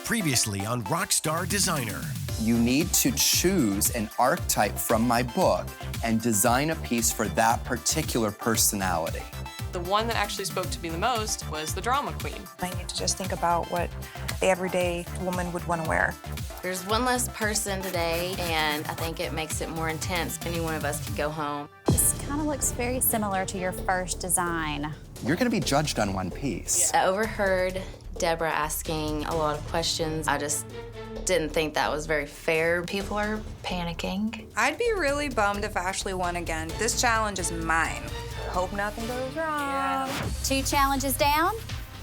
Previously on Rock Star Designer. You need to choose an archetype from my book and design a piece for that particular personality. The one that actually spoke to me the most was the drama queen. I need to just think about what the everyday woman would want to wear. There's one less person today, and I think it makes it more intense. Any one of us could go home. This kind of looks very similar to your first design. You're going to be judged on one piece. I overheard Deborah asking a lot of questions. I just didn't think that was very fair. People are panicking. I'd be really bummed if Ashley won again. This challenge is mine. Hope nothing goes wrong. 2 challenges down,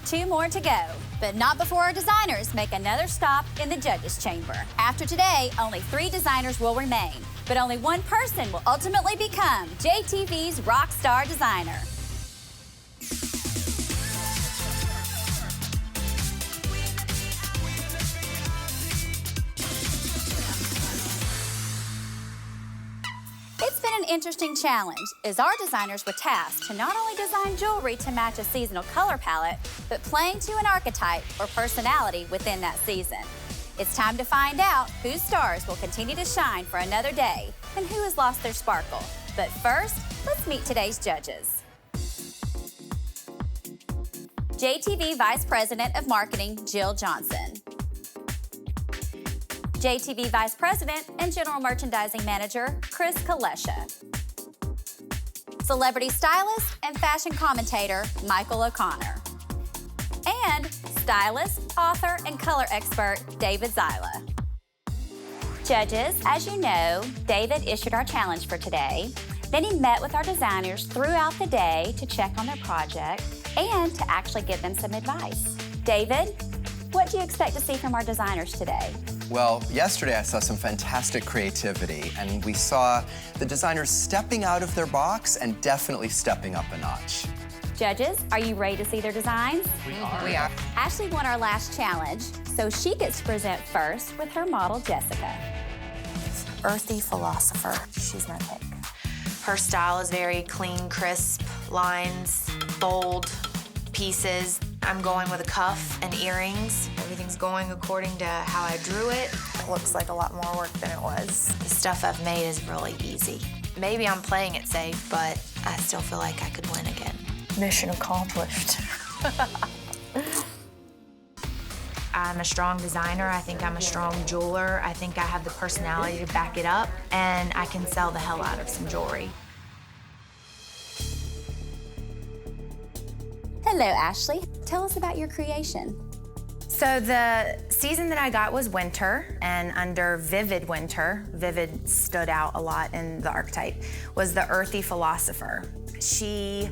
2 more to go. But not before our designers make another stop in the judges' chamber. After today, only 3 designers will remain, but only one person will ultimately become JTV's Rock Star Designer. It's been an interesting challenge, as our designers were tasked to not only design jewelry to match a seasonal color palette, but playing to an archetype or personality within that season. It's time to find out whose stars will continue to shine for another day and who has lost their sparkle. But first, let's meet today's judges. JTV Vice President of Marketing, Jill Johnson. JTV Vice President and General Merchandising Manager, Chris Kalesha. Celebrity stylist and fashion commentator, Michael O'Connor. And stylist, author, and color expert, David Zyla. Judges, as you know, David issued our challenge for today. Then he met with our designers throughout the day to check on their project and to actually give them some advice. David, what do you expect to see from our designers today? Well, yesterday I saw some fantastic creativity, and we saw the designers stepping out of their box and definitely stepping up a notch. Judges, are you ready to see their designs? We are. Ashley won our last challenge, so she gets to present first with her model, Jessica. Earthy philosopher. She's my pick. Her style is very clean, crisp lines, bold pieces. I'm going with a cuff and earrings. Everything's going according to how I drew it. It looks like a lot more work than it was. The stuff I've made is really easy. Maybe I'm playing it safe, but I still feel like I could win again. Mission accomplished. I'm a strong designer. I think I'm a strong jeweler. I think I have the personality to back it up, and I can sell the hell out of some jewelry. Hello, Ashley. Tell us about your creation. So the season that I got was winter, and under vivid winter, vivid stood out a lot in the archetype, was the earthy philosopher. She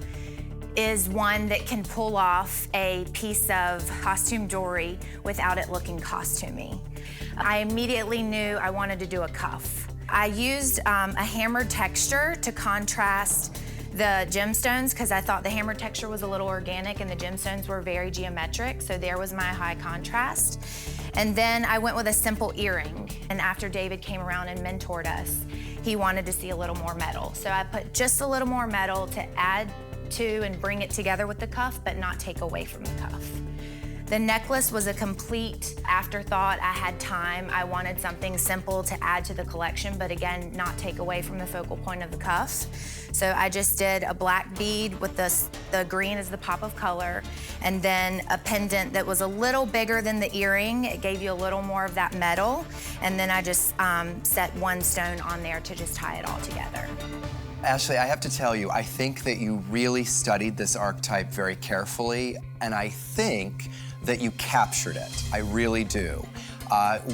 is one that can pull off a piece of costume jewelry without it looking costumey. I immediately knew I wanted to do a cuff. I used a hammered texture to contrast the gemstones because I thought the hammered texture was a little organic and the gemstones were very geometric, so there was my high contrast. And then I went with a simple earring, and after David came around and mentored us, he wanted to see a little more metal. So I put just a little more metal to add to and bring it together with the cuff, but not take away from the cuff. The necklace was a complete afterthought. I had time. I wanted something simple to add to the collection, but again, not take away from the focal point of the cuff. So I just did a black bead with the green as the pop of color, and then a pendant that was a little bigger than the earring. It gave you a little more of that metal. And then I just set one stone on there to just tie it all together. Ashley, I have to tell you, I think that you really studied this archetype very carefully, and I think that you captured it. I really do.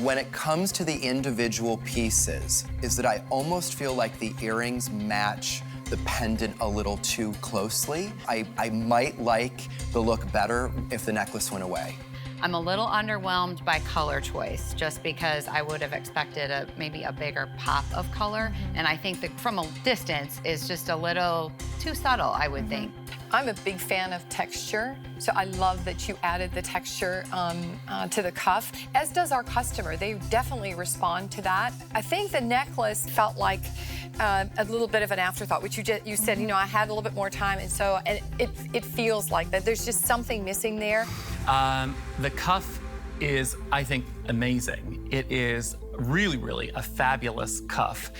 When it comes to the individual pieces, is that I almost feel like the earrings match the pendant a little too closely. I might like the look better if the necklace went away. I'm a little underwhelmed by color choice, just because I would have expected maybe a bigger pop of color. And I think that from a distance is just a little too subtle, I would think. I'm a big fan of texture, so I love that you added the texture to the cuff, as does our customer. They definitely respond to that. I think the necklace felt like a little bit of an afterthought, which you said, you know, I had a little bit more time, and so it feels like that. There's just something missing there. The cuff is, I think, amazing. It is really a fabulous cuff.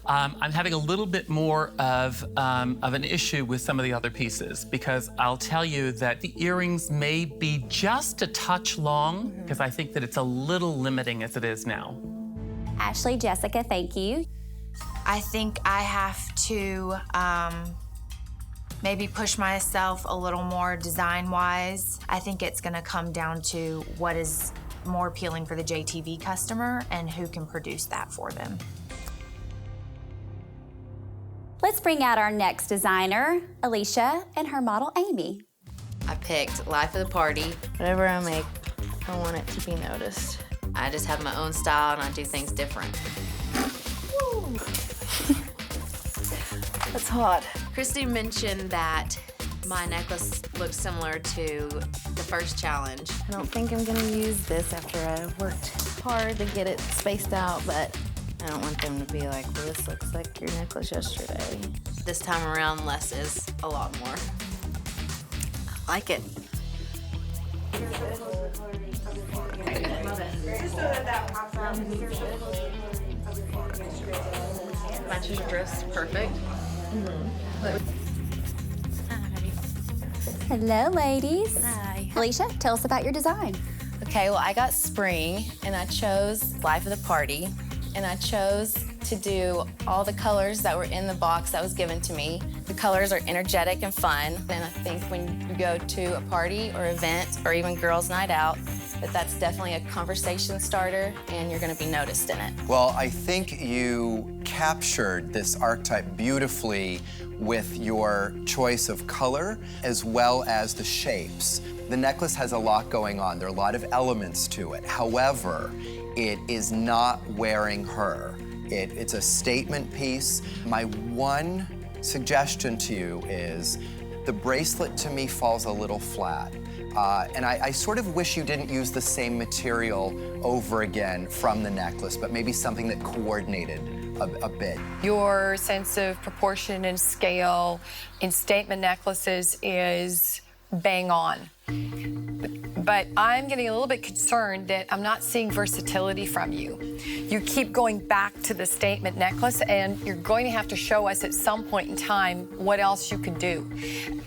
I'm having a little bit more of an issue with some of the other pieces because I'll tell you that the earrings may be just a touch long because I think that it's a little limiting as it is now. Ashley, Jessica, thank you. I think I have to maybe push myself a little more design-wise. I think it's gonna come down to what is more appealing for the JTV customer and who can produce that for them. Let's bring out our next designer, Alicia, and her model, Amy. I picked Life of the Party. Whatever I make, I want it to be noticed. I just have my own style and I do things different. That's hot. Christy mentioned that my necklace looks similar to the first challenge. I don't think I'm gonna use this after I worked hard to get it spaced out, but I don't want them to be like, well, this looks like your necklace yesterday. This time around, less is a lot more. I like it. Matches your dress perfect. Hello, ladies. Hi. Alicia, tell us about your design. Okay, well, I got spring, and I chose Life of the Party, and I chose to do all the colors that were in the box that was given to me. The colors are energetic and fun, and I think when you go to a party or event or even girls' night out, that's definitely a conversation starter, and you're gonna be noticed in it. Well, I think you captured this archetype beautifully with your choice of color as well as the shapes. The necklace has a lot going on. There are a lot of elements to it. However, it is not wearing her. It's a statement piece. My one suggestion to you is the bracelet to me falls a little flat. And I sort of wish you didn't use the same material over again from the necklace, but maybe something that coordinated a bit. Your sense of proportion and scale in statement necklaces is bang on. But I'm getting a little bit concerned that I'm not seeing versatility from you. You keep going back to the statement necklace, and you're going to have to show us at some point in time what else you can do.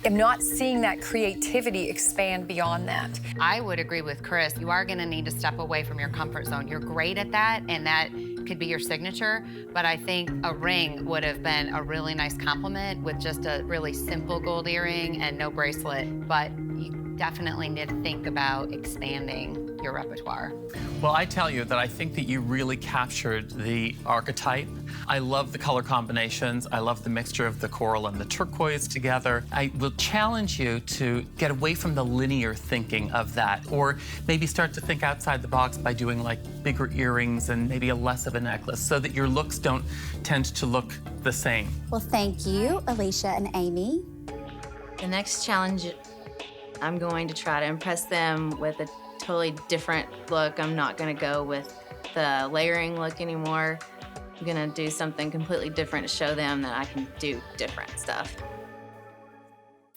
I'm not seeing that creativity expand beyond that. I would agree with Chris. You are gonna need to step away from your comfort zone. You're great at that, and that could be your signature, but I think a ring would have been a really nice compliment with just a really simple gold earring and no bracelet, but you definitely need to think about expanding your repertoire. Well, I tell you that I think that you really captured the archetype. I love the color combinations. I love the mixture of the coral and the turquoise together. I will challenge you to get away from the linear thinking of that, or maybe start to think outside the box by doing like bigger earrings and maybe a less of a necklace so that your looks don't tend to look the same. Well, thank you, Alicia and Amy. The next challenge, I'm going to try to impress them with a totally different look. I'm not gonna go with the layering look anymore. I'm gonna do something completely different to show them that I can do different stuff.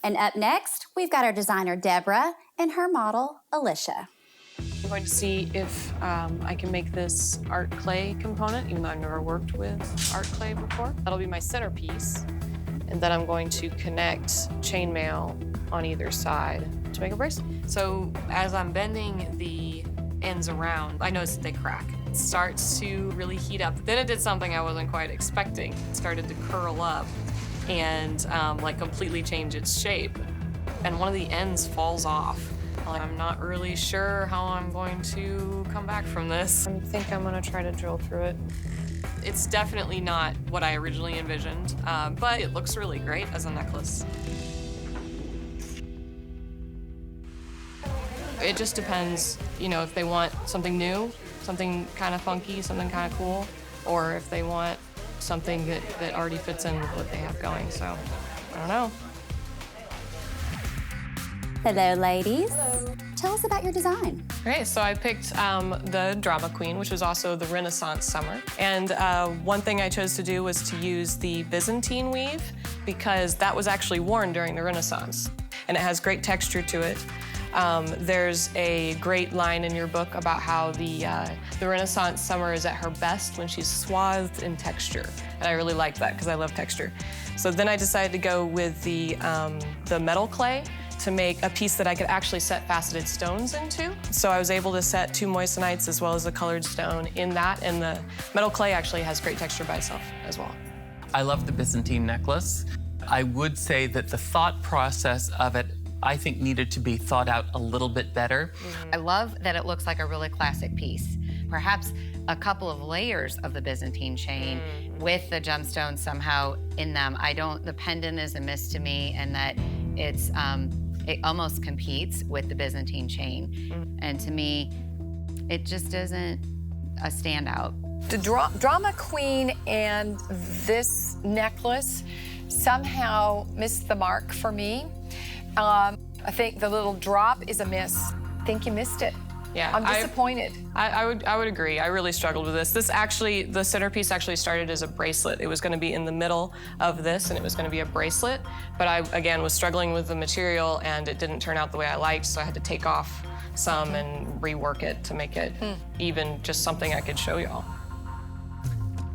And up next, we've got our designer, Deborah, and her model, Alicia. I'm going to see if I can make this art clay component, even though I've never worked with art clay before. That'll be my centerpiece. And then I'm going to connect chainmail on either side to make a bracelet. So as I'm bending the ends around, I noticed that they crack. It starts to really heat up. Then it did something I wasn't quite expecting. It started to curl up and like completely change its shape. And one of the ends falls off. I'm not really sure how I'm going to come back from this. I think I'm gonna try to drill through it. It's definitely not what I originally envisioned, but it looks really great as a necklace. It just depends, you know, if they want something new, something kind of funky, something kind of cool, or if they want something that already fits in with what they have going, so I don't know. Hello, ladies. Hello. Tell us about your design. Okay, so I picked the Drama Queen, which was also the Renaissance summer. And one thing I chose to do was to use the Byzantine weave because that was actually worn during the Renaissance. And it has great texture to it. There's a great line in your book about how the Renaissance summer is at her best when she's swathed in texture. And I really liked that because I love texture. So then I decided to go with the metal clay to make a piece that I could actually set faceted stones into. So I was able to set 2 moissanites as well as a colored stone in that, and the metal clay actually has great texture by itself as well. I love the Byzantine necklace. I would say that the thought process of it, I think, needed to be thought out a little bit better. I love that it looks like a really classic piece. Perhaps a couple of layers of the Byzantine chain with the gemstones somehow in them. The pendant is a miss to me, and that it almost competes with the Byzantine chain. And to me, it just isn't a standout. The drama queen and this necklace somehow missed the mark for me. I think the little drop is a miss. I think you missed it. Yeah, I'm disappointed. I would agree. I really struggled with this. The centerpiece actually started as a bracelet. It was going to be in the middle of this, and it was going to be a bracelet. But I, again, was struggling with the material, and it didn't turn out the way I liked, so I had to take off some and rework it to make it even just something I could show y'all.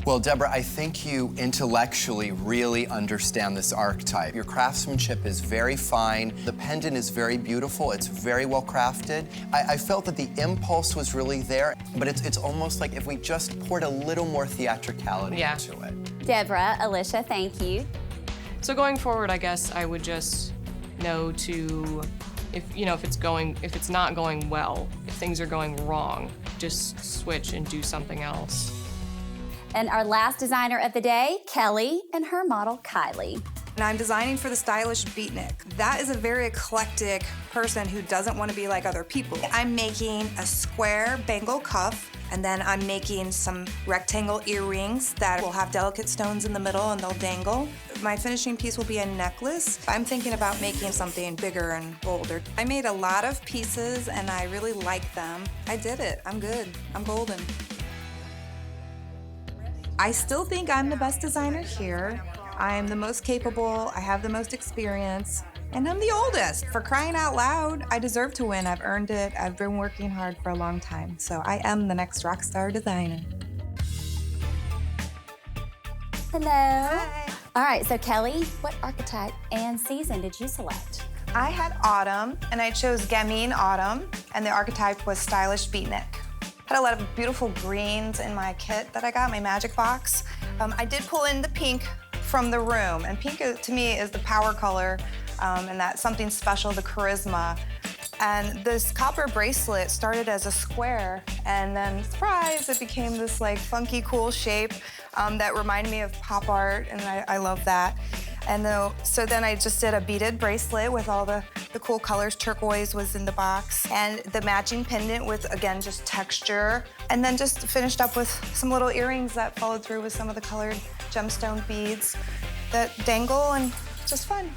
Well, Deborah, I think you intellectually really understand this archetype. Your craftsmanship is very fine. The pendant is very beautiful. It's very well crafted. I felt that the impulse was really there, but it's almost like if we just poured a little more theatricality into it. Deborah, Alicia, thank you. So going forward, I guess I would just know to, if it's not going well, if things are going wrong, just switch and do something else. And our last designer of the day, Kelly, and her model, Kylie. And I'm designing for the stylish beatnik. That is a very eclectic person who doesn't want to be like other people. I'm making a square bangle cuff, and then I'm making some rectangle earrings that will have delicate stones in the middle and they'll dangle. My finishing piece will be a necklace. I'm thinking about making something bigger and bolder. I made a lot of pieces and I really like them. I did it. I'm good. I'm golden. I still think I'm the best designer here. I'm the most capable, I have the most experience, and I'm the oldest. For crying out loud, I deserve to win. I've earned it. I've been working hard for a long time, so I am the next rock star designer. Hello. Hi. All right, so Kelly, what archetype and season did you select? I had autumn, and I chose Gamine Autumn, and the archetype was stylish beatnik. Had a lot of beautiful greens in my kit that I got, my magic box. I did pull in the pink from the room, and pink to me is the power color, and that's something special, the charisma. And this copper bracelet started as a square, and then, surprise, it became this like funky, cool shape that reminded me of pop art, and I love that. And so then I just did a beaded bracelet with all the cool colors. Turquoise was in the box. And the matching pendant with, again, just texture. And then just finished up with some little earrings that followed through with some of the colored gemstone beads that dangle, and just fun.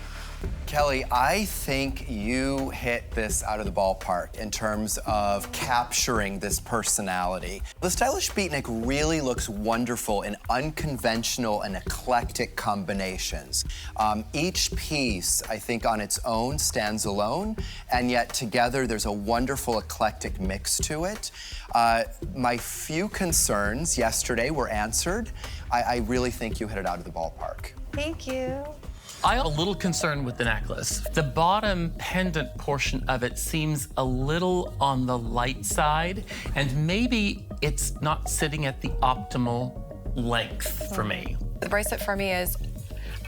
Kelly, I think you hit this out of the ballpark in terms of capturing this personality. The stylish beatnik really looks wonderful in unconventional and eclectic combinations. Each piece, I think, on its own stands alone, and yet together there's a wonderful eclectic mix to it. My few concerns yesterday were answered. I really think you hit it out of the ballpark. Thank you. I am a little concerned with the necklace. The bottom pendant portion of it seems a little on the light side, and maybe it's not sitting at the optimal length for me. The bracelet for me is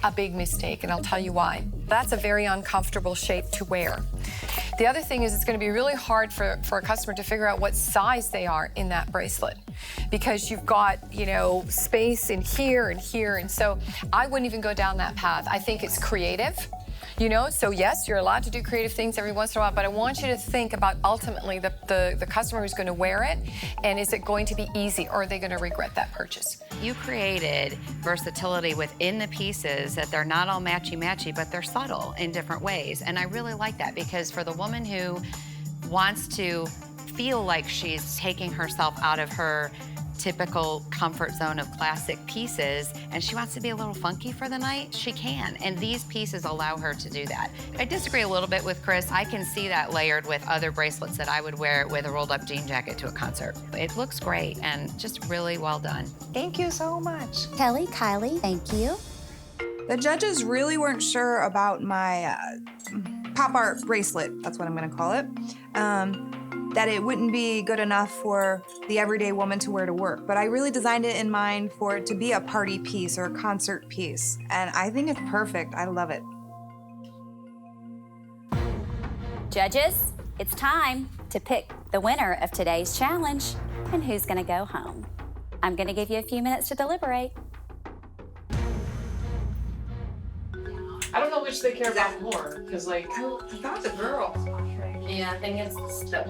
a big mistake, and I'll tell you why. That's a very uncomfortable shape to wear. The other thing is it's going to be really hard for a customer to figure out what size they are in that bracelet, because you've got, space in here and here, and so I wouldn't even go down that path. I think it's creative. So yes, you're allowed to do creative things every once in a while, but I want you to think about ultimately the customer who's going to wear it, and is it going to be easy, or are they going to regret that purchase? You created versatility within the pieces, that they're not all matchy-matchy, but they're subtle in different ways. And I really like that, because for the woman who wants to feel like she's taking herself out of her typical comfort zone of classic pieces and she wants to be a little funky for the night, she can. And these pieces allow her to do that. I disagree a little bit with Chris. I can see that layered with other bracelets that I would wear with a rolled up jean jacket to a concert. It looks great and just really well done. Thank you so much. Kelly, Kylie, thank you. The judges really weren't sure about my pop art bracelet, that's what I'm gonna call it, that it wouldn't be good enough for the everyday woman to wear to work. But I really designed it in mind for it to be a party piece or a concert piece. And I think it's perfect, I love it. Judges, it's time to pick the winner of today's challenge and who's gonna go home. I'm gonna give you a few minutes to deliberate. I don't know which they care about more, because like, I thought the girl. Yeah, I think it's the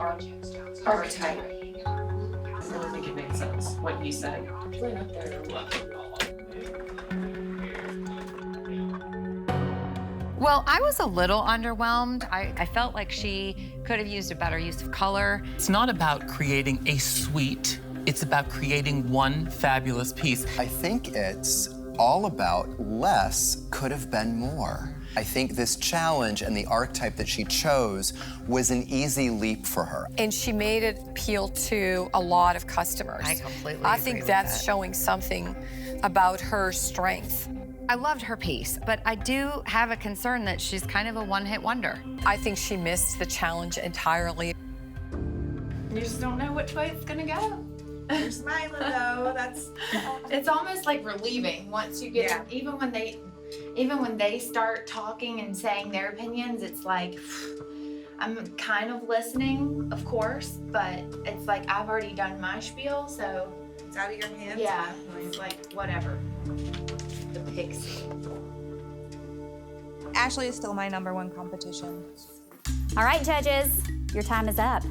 archetype. I don't think it makes sense what he said. Well, I was a little underwhelmed. I felt like she could have used a better use of color. It's not about creating a suite. It's about creating one fabulous piece. I think it's all about less could have been more. I think this challenge and the archetype that she chose was an easy leap for her. And she made it appeal to a lot of customers. I completely I agree think with that's that. showing something about her strength. I loved her piece, but I do have a concern that she's kind of a one-hit wonder. I think she missed the challenge entirely. You just don't know which way it's gonna go. You're smiling though. It's almost like relieving once you get even when they start talking and saying their opinions, it's like I'm kind of listening, of course, but it's like I've already done my spiel, so It's out of your hands. yeah, it's like whatever. The pixie. Ashley is still my #1 competition. All right, judges, your time is up.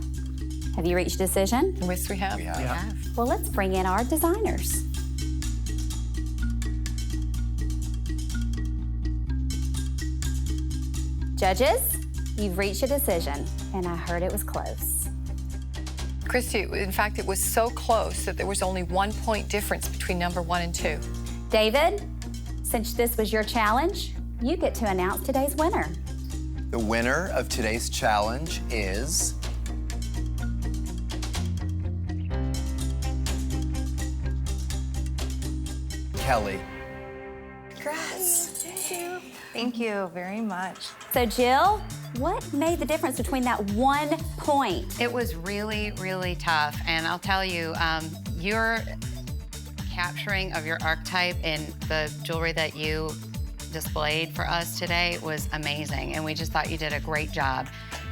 Have you reached a decision? Yes, we have. Yeah. Well, let's bring in our designers. Judges, you've reached a decision, and I heard it was close. Christy, in fact, it was so close that there was only 1 point difference between #1 and 2. David, since this was your challenge, you get to announce today's winner. The winner of today's challenge is Kelly. Congrats. Thank you very much. So, Jill, what made the difference between that 1 point? It was really, really tough, and I'll tell you, your capturing of your archetype in the jewelry that you displayed for us today was amazing, and we just thought you did a great job.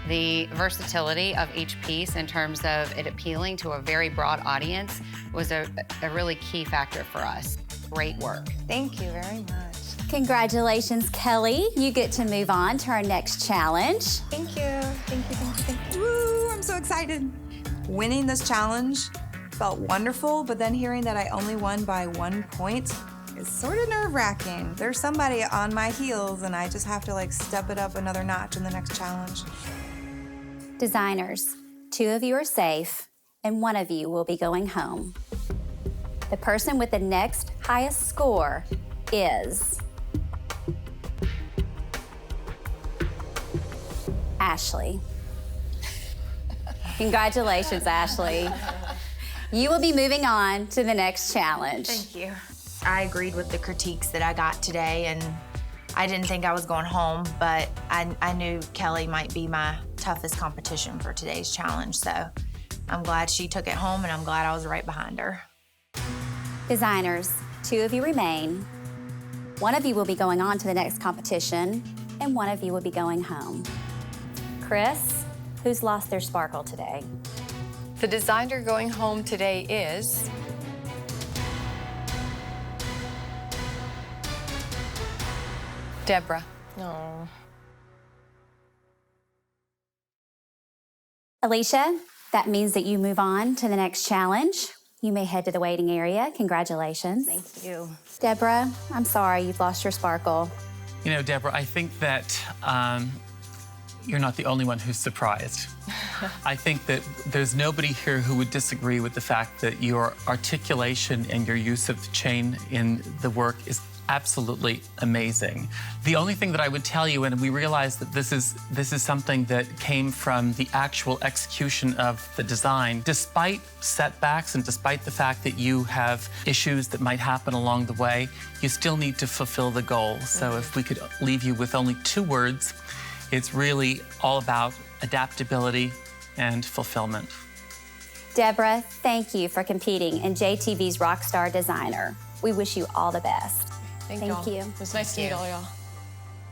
The versatility of each piece in terms of it appealing to a very broad audience was a really key factor for us. Great work. Thank you very much. Congratulations, Kelly. You get to move on to our next challenge. Thank you. Thank you, thank you, thank you. Woo, I'm so excited. Winning this challenge felt wonderful, but then hearing that I only won by 1 point is sort of nerve-wracking. There's somebody on my heels and I just have to like step it up another notch in the next challenge. Designers, 2 of you are safe and 1 of you will be going home. The person with the next highest score is Ashley. Congratulations, Ashley. You will be moving on to the next challenge. Thank you. I agreed with the critiques that I got today, and I didn't think I was going home, but I knew Kelly might be my toughest competition for today's challenge, so I'm glad she took it home, and I'm glad I was right behind her. Designers, 2 of you remain. 1 of you will be going on to the next competition, and 1 of you will be going home. Chris, who's lost their sparkle today? The designer going home today is Deborah. No. Alicia, that means that you move on to the next challenge. You may head to the waiting area. Congratulations. Thank you. Deborah, I'm sorry you've lost your sparkle. You know, Deborah, I think that you're not the only one who's surprised. I think that there's nobody here who would disagree with the fact that your articulation and your use of chain in the work is absolutely amazing. The only thing that I would tell you, and we realize that this is something that came from the actual execution of the design, despite setbacks and despite the fact that you have issues that might happen along the way, you still need to fulfill the goal. So if we could leave you with only 2 words, it's really all about adaptability and fulfillment. Deborah, thank you for competing in JTV's Rock Star Designer. We wish you all the best. Thank you. It was nice to meet all y'all.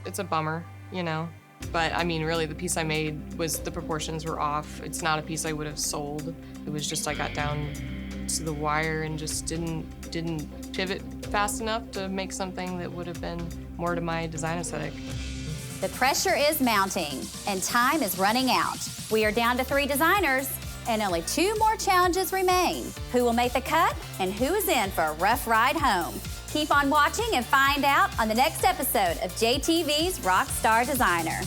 It's a bummer, you know, but I mean, really, the piece I made was the proportions were off. It's not a piece I would have sold. It was just I got down to the wire and just didn't pivot fast enough to make something that would have been more to my design aesthetic. The pressure is mounting and time is running out. We are down to 3 designers and only 2 more challenges remain. Who will make the cut and who is in for a rough ride home? Keep on watching and find out on the next episode of JTV's Rock Star Designer.